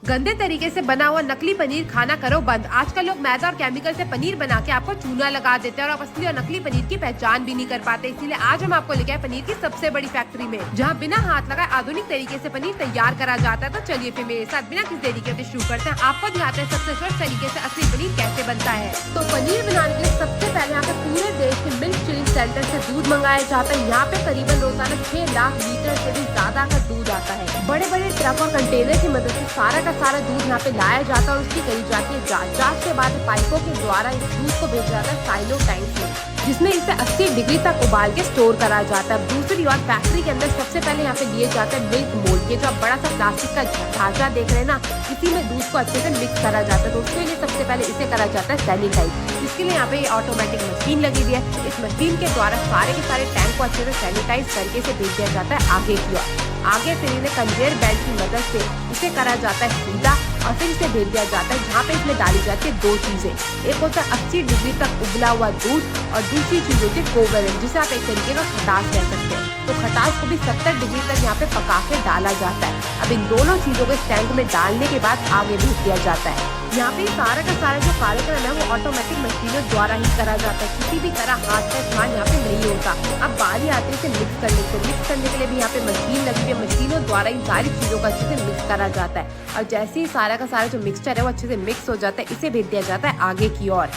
गंदे तरीके से बना हुआ नकली पनीर खाना करो बंद। आजकल लोग मैदा और केमिकल से पनीर बना के आपको चूना लगा देते हैं और आप असली और नकली पनीर की पहचान भी नहीं कर पाते। इसीलिए आज हम आपको लेके आए पनीर की सबसे बड़ी फैक्ट्री में, जहाँ बिना हाथ लगाए आधुनिक तरीके से पनीर तैयार करा जाता है। तो चलिए फिर मेरे साथ बिना किसी देरी के शुरू करते हैं। आपको दिखाते हैं सबसे सरल तरीके से असली पनीर कैसे बनता है। तो पनीर बनाने के लिए सबसे पहले यहाँ पे पूरे देश के मिल्क चिलिंग सेंटर से दूध मंगाया जाता है। यहाँ पे करीबन रोजाना 6 लाख लीटर से भी ज्यादा का दूध आता है। बड़े बड़े ट्रक और कंटेनर की मदद से सारा का सारा दूध यहाँ पे लाया जाता है और उसकी करी जाती है जांच। जांच के बाद पाइपों के द्वारा इस दूध को भेजा जाता है साइलो टैंक में, जिसमें इसे 80 डिग्री तक उबाल के स्टोर करा जाता है। दूसरी ओर फैक्ट्री के अंदर सबसे पहले यहाँ पे लिए जाता है मिल्क मोल्ड। ये जो आप बड़ा सा प्लास्टिक का ढांचा देख रहे हैं ना, इसी में दूध को अच्छे से मिक्स करा जाता है। तो उसके लिए सबसे पहले इसे करा जाता है सैनिटाइज। इसके लिए यहाँ पे ये ऑटोमेटिक मशीन लगी हुई है। इस मशीन के द्वारा सारे के सारे टैंक को अच्छे से सैनिटाइज करके इसे भेज दिया जाता है आगे की ओर। आगे फिर इन्हें कन्वेयर बेल्ट की मदद से इसे करा जाता है सीधा और फिर इसे भेज दिया जाता है, जहाँ पे इसमें डाली जाती है 2 चीजें। एक होता है 80 डिग्री तक उबला हुआ दूध और दूसरी चीज होती है कोवलेंट, जिसे आप एक तरीके का खटास कह सकते हैं। तो खटास को भी 70 डिग्री तक यहाँ पे पका के डाला जाता है। अब इन दोनों चीजों को इस टैंक में डालने के बाद आगे भेज दिया जाता है। यहाँ पे सारा का सारा जो कार्यक्रम है वो ऑटोमेटिक मशीनों द्वारा ही करा जाता है। किसी भी तरह हाथ का इस्तेमाल यहाँ पे नहीं होता। अब बारी आती है इसे मिक्स करने को। मिक्स करने के लिए भी यहाँ पे मशीन लगी हुई है। मशीनों द्वारा इन सारी चीजों को अच्छे से मिक्स करा जाता है और जैसे ही सारा का सारा जो मिक्सचर है वो अच्छे से मिक्स हो जाता है, इसे भेज दिया जाता है आगे की ओर,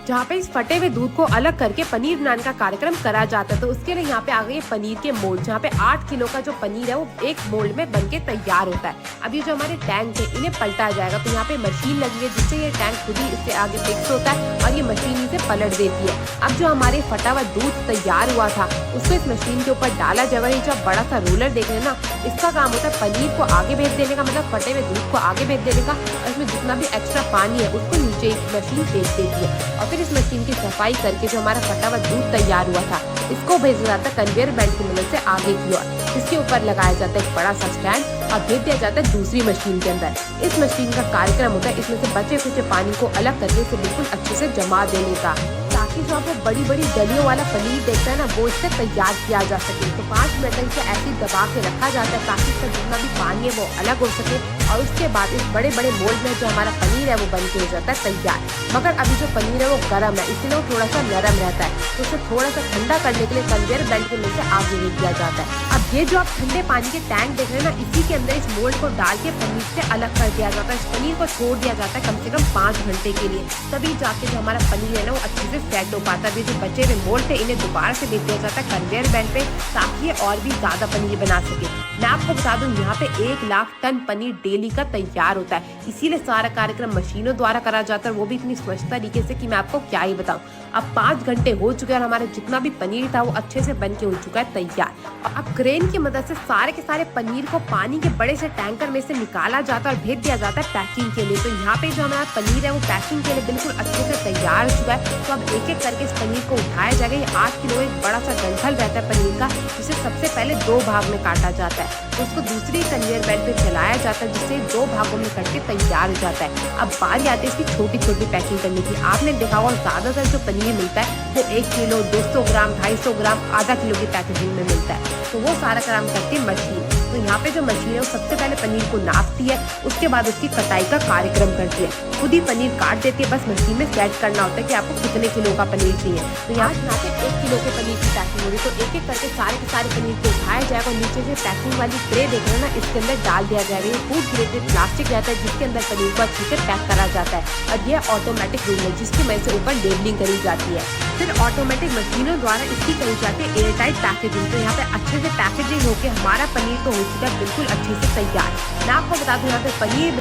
जहाँ पे इस फटे हुए दूध को अलग करके पनीर बनाने का कार्यक्रम करा जाता है। तो उसके लिए यहाँ पे आ गई पनीर के मोल्ड, जहाँ पे 8 किलो का जो पनीर है वो एक मोल्ड में बनके तैयार होता है। अब ये जो हमारे टैंक है इन्हें पलटा जाएगा। तो यहाँ पे मशीन लगी है जिससे ये टैंक खुद ही इससे आगे फिक्स होता है और ये मशीन इसे पलट देती है। अब जो हमारे फटा हुआ दूध तैयार हुआ था उसको इस मशीन के ऊपर डाला जाएगा। ये जो बड़ा सा रोलर देख रहे हैं ना, इसका काम होता है पनीर को आगे भेज देने का, मतलब फटे हुए दूध को आगे भेज देने का, और इसमें जितना भी एक्स्ट्रा पानी है उसको नीचे इस मशीन भेज देती है। और फिर इस मशीन की सफाई करके जो हमारा फटा हुआ दूध तैयार हुआ था इसको भेजा जाता है कन्वेयर बेल्ट की मदद से आगे की ओर। इसके ऊपर लगाया जाता है एक बड़ा सा स्टैंड और भेज दिया जाता है दूसरी मशीन के अंदर। इस मशीन का कार्यक्रम होता है इसमें से बचे खुचे पानी को अलग करके इसे बिल्कुल अच्छे से जमा देने का, ताकि जो आपको बड़ी बड़ी डलियों वाला पनीर देखता है ना वो इससे तैयार किया जा सके। तो 5 मिनट तक इसे ऐसे दबा के रखा जाता है ताकि इसका जितना भी पानी है वो अलग हो सके। और उसके बाद इस बड़े बड़े मोल्ड में जो हमारा पनीर है वो बन के हो जाता है तैयार। मगर अभी जो पनीर है वो गर्म है, इसलिए वो थोड़ा सा नरम रहता है। तो उसे थोड़ा सा ठंडा करने के लिए कन्वेयर बेल्ट के नीचे आगे भेज दिया जाता है। अब ये जो आप ठंडे पानी के टैंक देख रहे हैं ना, इसी के अंदर इस मोल्ड को डाल के पनीर से अलग कर दिया जाता है। इस पनीर को छोड़ दिया जाता है कम से कम 5 घंटे के लिए, तभी जाके जो हमारा पनीर है ना वो अच्छे से सेट हो पाता है। जो बचे हुए मोल्ड थे इन्हें दोबारा से भेज दिया जाता है कन्वेयर बेल्ट पे, ताकि ये और भी ज्यादा पनीर बना सके। मैं आपको बता दूं यहाँ पे 1 लाख टन पनीर डेली का तैयार होता है। इसीलिए सारा कार्यक्रम मशीनों द्वारा करा जाता है, वो भी इतनी स्वच्छ तरीके से कि मैं आपको क्या ही बताऊं। अब 5 घंटे हो चुके हैं और हमारा जितना भी पनीर था वो अच्छे से बन के हो चुका है तैयार। अब क्रेन की मदद से सारे के सारे पनीर को पानी के बड़े से टैंकर में से निकाला जाता है और भेज दिया जाता है पैकिंग के लिए। तो यहाँ पे जो हमारा पनीर है वो पैकिंग के लिए बिल्कुल अच्छे से तैयार हो चुका है। तो अब एक एक करके इस पनीर को उठाया जाएगा। ये 8 किलो एक बड़ा सा डंठल रहता है पनीर का, जिसे सबसे पहले 2 भाग में काटा जाता है। तो उसको दूसरी कन्वेयर बेल्ट पे चलाया जाता है, जिससे 2 भागों में कट के तैयार हो जाता है। अब बारी आती है इसकी छोटी छोटी पैकिंग करने की। आपने देखा होगा ज्यादातर जो पनीर मिलता है वो 1 किलो, 200 ग्राम, 250 ग्राम, आधा किलो की पैकेजिंग में मिलता है। तो वो सारा काम करती है मशीन। तो यहाँ पे जो मशीन है वो सबसे पहले पनीर को नापती है, उसके बाद उसकी कटाई का कार्यक्रम करती है। खुद ही पनीर काट देती है, बस मशीन में सेट करना होता है कि आपको कितने किलो का पनीर चाहिए। तो यहाँ पे 1 किलो के पनीर की पैकिंग हो रही है। तो एक एक करके सारे के सारे पनीर को उठाया जाएगा और नीचे से पैकिंग वाली ट्रे देख रहे हैं ना, इसके अंदर डाल दिया जाएगा। ये फूड ग्रेडेड प्लास्टिक रहता है जिसके अंदर पनीर को अच्छे से पैक करा जाता है। और ये ऑटोमेटिक रूम है जिसकी वजह से ऊपर लेबलिंग करी जाती है। फिर ऑटोमेटिक मशीनों द्वारा इसकी करी जाती है एयरटाइट पैकेजिंग। तो यहाँ पे अच्छे से पैकेजिंग होकर हमारा पनीर तो हो चुका है बिल्कुल अच्छे से तैयार। मैं आपको बता दूं यहाँ पे पनीर